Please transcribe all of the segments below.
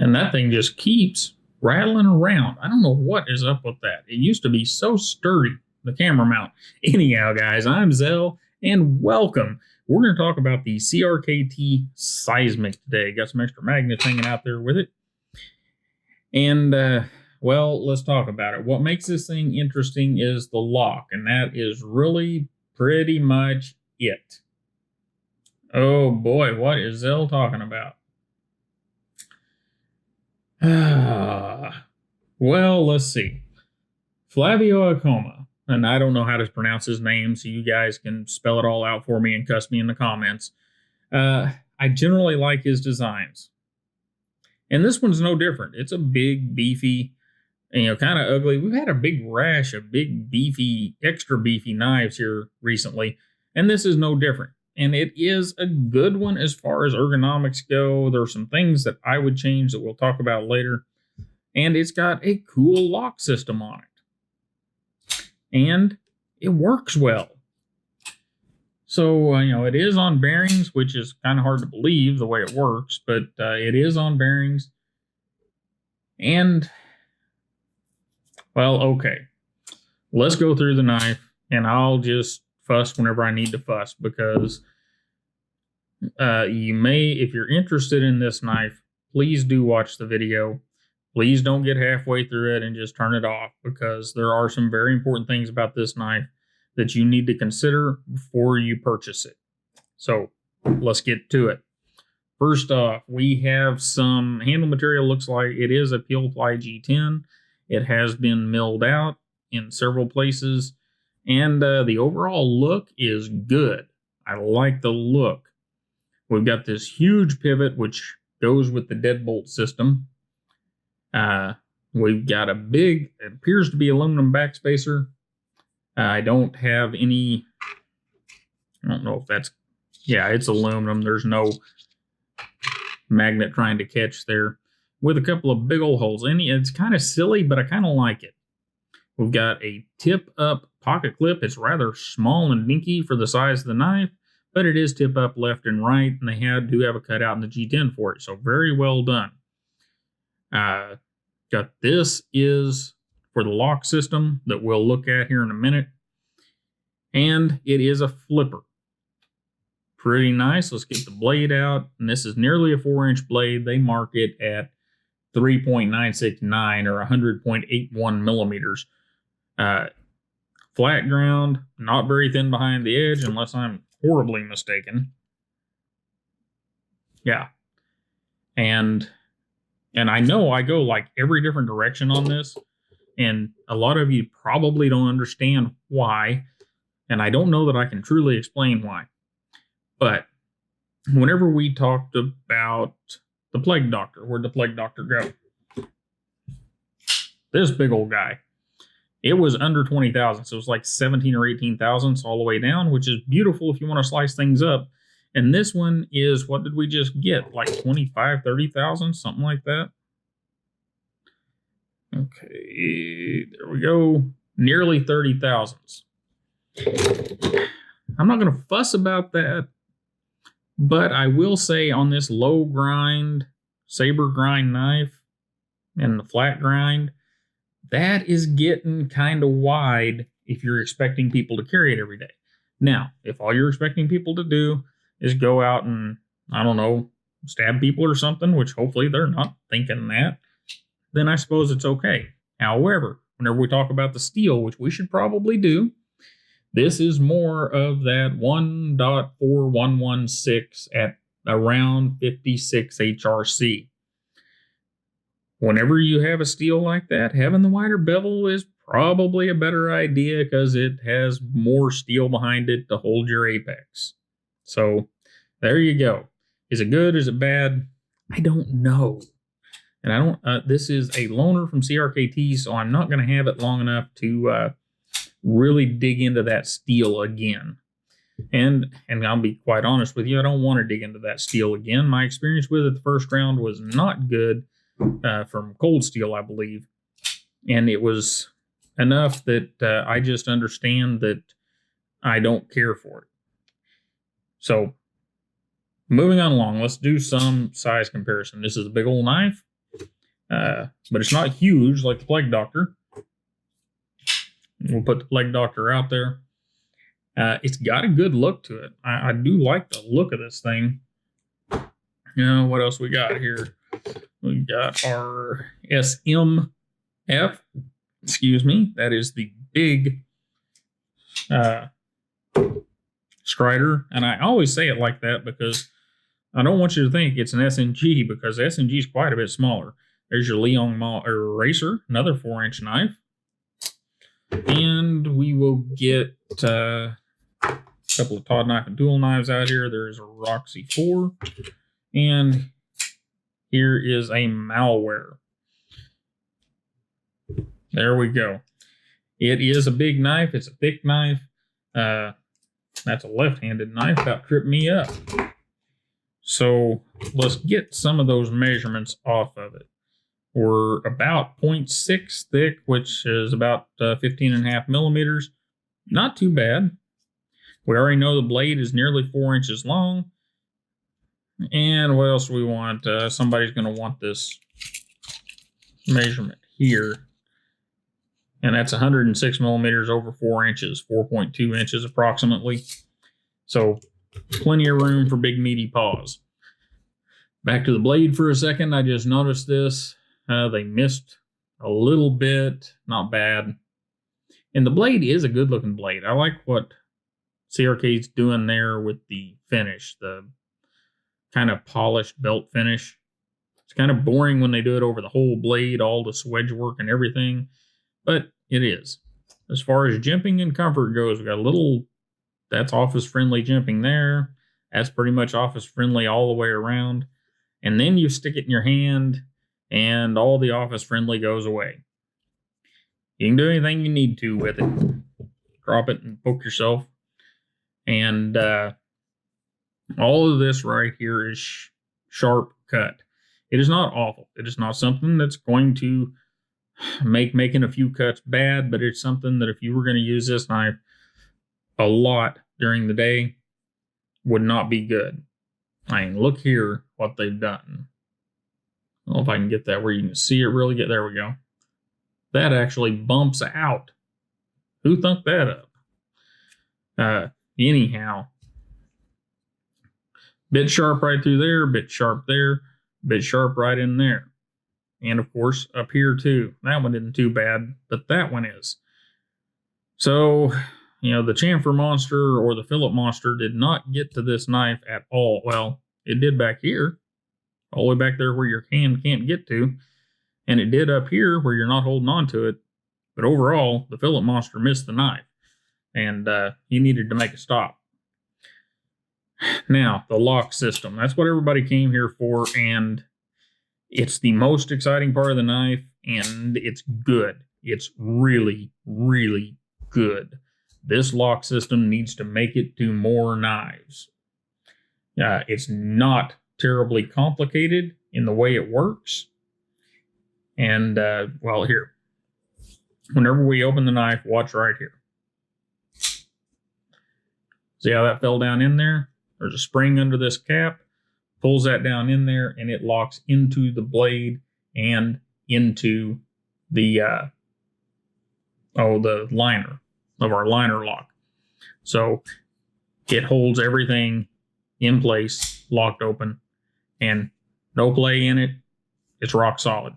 And that thing just keeps rattling around. I don't know what is up with that. It used to be so sturdy, the camera mount. Anyhow, guys, I'm Zell, and welcome. We're going to talk about the CRKT Seismic today. Got some extra magnets hanging out there with it. And, well, let's talk about it. What makes this thing interesting is the lock, and that is really pretty much it. Oh boy, what is Zell talking about? Well, let's see. Flavio Acoma, and I don't know how to pronounce his name, so you guys can spell it all out for me and cuss me in the comments. I generally like his designs. And this one's no different. It's a big, beefy, kind of ugly. We've had a big rash of big, beefy, extra beefy knives here recently, and this is no different. And it is a good one as far as ergonomics go. There are some things that I would change that we'll talk about later. And it's got a cool lock system on it. And it works well. So, it is on bearings, which is kind of hard to believe the way it works, but it is on bearings. And, well, okay. Let's go through the knife, and I'll just fuss whenever I need to fuss, because you may, if you're interested in this knife, please do watch the video. Please don't get halfway through it and just turn it off, because there are some very important things about this knife that you need to consider before you purchase it. So let's get to it. First off, we have some handle material. Looks like it is a peel ply G10. It has been milled out in several places. And the overall look is good. I like the look. We've got this huge pivot, which goes with the Deadbolt system. We've got a big, it appears to be aluminum backspacer. I don't have any, I don't know if that's, yeah, it's aluminum. There's no magnet trying to catch there. With a couple of big old holes. And it's kind of silly, but I kind of like it. We've got a tip-up pocket clip. It's rather small and dinky for the size of the knife, but it is tip-up left and right, and they do have a cutout in the G10 for it, so very well done. Got this is for the lock system that we'll look at here in a minute, and it is a flipper. Pretty nice. Let's get the blade out, and this is nearly a 4-inch blade. They mark it at 3.969 or 100.81 millimeters. Flat ground, not very thin behind the edge, unless I'm horribly mistaken. Yeah. And I know I go like every different direction on this, and a lot of you probably don't understand why, and I don't know that I can truly explain why. But whenever we talked about the Plague Doctor, where'd the Plague Doctor go? This big old guy. It was under 20,000, so it was like 17 or 18 thousandths all the way down, which is beautiful if you want to slice things up. And this one is, what did we just get? Like 25, 30,000, something like that. Okay, there we go. Nearly 30 thousandths. I'm not going to fuss about that, but I will say on this low grind, saber grind knife and the flat grind, that is getting kind of wide if you're expecting people to carry it every day. Now, if all you're expecting people to do is go out and, I don't know, stab people or something, which hopefully they're not thinking that, then I suppose it's okay. However, whenever we talk about the steel, which we should probably do, this is more of that 1.4116 at around 56 HRC. Whenever you have a steel like that, having the wider bevel is probably a better idea because it has more steel behind it to hold your apex. So there you go. Is it good? Is it bad? I don't know. And I don't, this is a loaner from CRKT, so I'm not going to have it long enough to really dig into that steel again. And I'll be quite honest with you, I don't want to dig into that steel again. My experience with it the first round was not good. From cold steel, I believe. And it was enough that I just understand that I don't care for it. So, moving on along, let's do some size comparison. This is a big old knife. but it's not huge like the Plague Doctor. We'll put the Plague Doctor out there. It's got a good look to it. I do like the look of this thing. You know, what else we got here? We got our SMF. Excuse me. That is the big Strider. And I always say it like that because I don't want you to think it's an SNG, because the SNG is quite a bit smaller. There's your Leon Racer, another 4-inch knife. And we will get a couple of Todd knife and dual knives out here. There's a Roxy 4. And here is a Malware. There we go. It is a big knife. It's a thick knife. That's a left-handed knife. About tripped me up. So let's get some of those measurements off of it. We're about 0.6 thick, which is about 15.5 millimeters. Not too bad. We already know the blade is nearly 4 inches long. And what else do we want? Somebody's going to want this measurement here. And that's 106 millimeters over 4 inches, 4.2 inches approximately. So plenty of room for big meaty paws. Back to the blade for a second. I just noticed this. They missed a little bit. Not bad. And the blade is a good looking blade. I like what CRK's doing there with the finish. The kind of polished belt finish. It's kind of boring when they do it over the whole blade, all the swedge work and everything. But it is. As far as jimping and comfort goes, we got a little, that's office friendly jimping there. That's pretty much office friendly all the way around. And then you stick it in your hand and all the office friendly goes away. You can do anything you need to with it. Drop it and poke yourself. And all of this right here is sharp cut. It is not awful. It is not something that's going to make making a few cuts bad, but it's something that if you were going to use this knife a lot during the day, would not be good. I mean, look here what they've done. I don't know if I can get that where you can see it really good. There we go. That actually bumps out. Who thunk that up? Anyhow, bit sharp right through there, bit sharp there, bit sharp right in there. And of course, up here too. That one isn't too bad, but that one is. So, you know, the chamfer monster or the fillet monster did not get to this knife at all. Well, it did back here, all the way back there where your hand can't get to. And it did up here where you're not holding on to it. But overall, the fillet monster missed the knife. And you needed to make a stop. Now, the lock system. That's what everybody came here for. And it's the most exciting part of the knife. And it's good. It's really, really good. This lock system needs to make it to more knives. It's not terribly complicated in the way it works. And, well, here. Whenever we open the knife, watch right here. See how that fell down in there? There's a spring under this cap. Pulls that down in there, and it locks into the blade and into the the liner of our liner lock. So it holds everything in place, locked open, and no play in it. It's rock solid.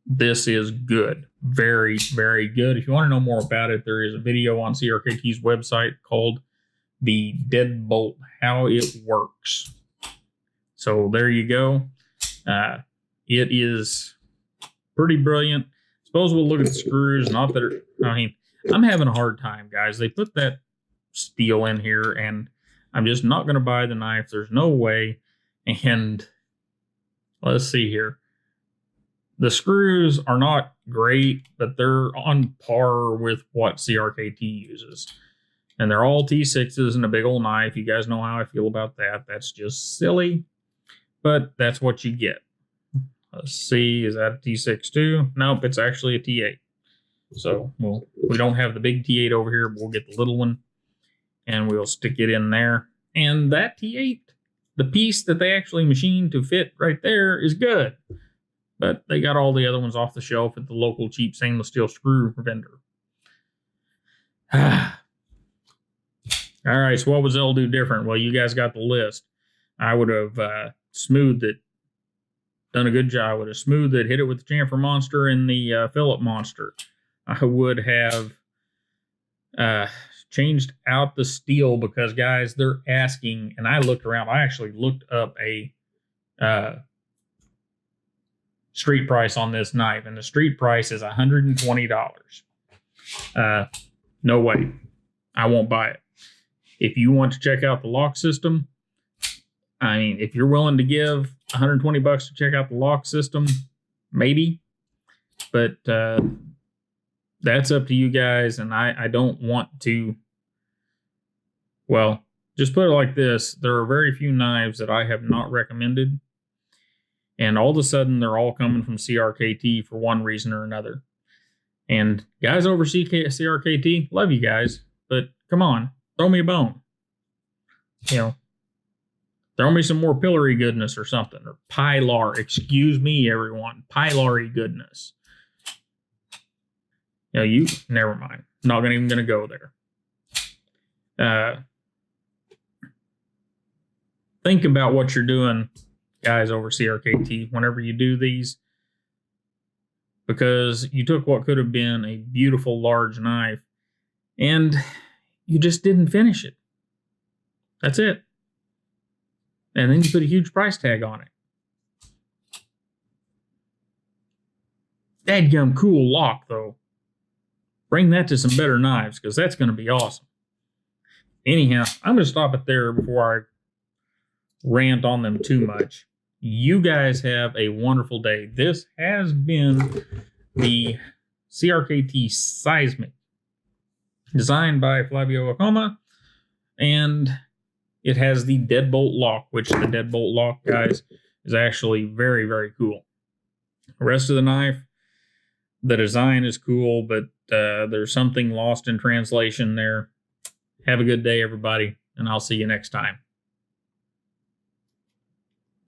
This is good. Very, very good. If you want to know more about it, there is a video on CRKT's website called The Deadbolt, How It Works. So there you go. It is pretty brilliant. Suppose we'll look at the screws. Not that I'm having a hard time, guys. They put that steel in here, and I'm just not going to buy the knife. There's no way. And let's see here. The screws are not great, but they're on par with what CRKT uses. And they're all T6s and a big old knife. You guys know how I feel about that. That's just silly, but that's what you get. Let's see, is that a T6 too? Nope, it's actually a T8. So we don't have the big T8 over here, but we'll get the little one and we'll stick it in there. And that T8 the piece that they actually machined to fit right there is good. But they got all the other ones off the shelf at the local cheap stainless steel screw vendor. All right, so what was Zell do different? Well, you guys got the list. I would have smoothed it, done a good job. I would have smoothed it, hit it with the chamfer monster and the Phillip monster. I would have changed out the steel because, guys, they're asking, and I looked around. I actually looked up a street price on this knife, and the street price is $120. No way. I won't buy it. If you want to check out the lock system, I mean, if you're willing to give $120 to check out the lock system, maybe. But that's up to you guys, and I don't want to... Well, just put it like this. There are very few knives that I have not recommended, and all of a sudden they're all coming from CRKT for one reason or another. And guys over CRKT, love you guys, but come on, throw me a bone. You know, throw me some more pillory goodness or something, or pilar. Excuse me, everyone, pilary goodness. You know, never mind. Not even gonna go there. Think about what you're doing, guys over CRKT, whenever you do these, because you took what could have been a beautiful large knife and you just didn't finish it. That's it. And then you put a huge price tag on it. Dadgum cool lock, though. Bring that to some better knives, because that's going to be awesome. Anyhow, I'm going to stop it there before I rant on them too much. You guys have a wonderful day. This has been the CRKT Seismic, designed by Flavio Acoma, and it has the Deadbolt Lock, which the Deadbolt Lock, guys, is actually very, very cool. The rest of the knife, the design is cool, but there's something lost in translation there. Have a good day, everybody, and I'll see you next time.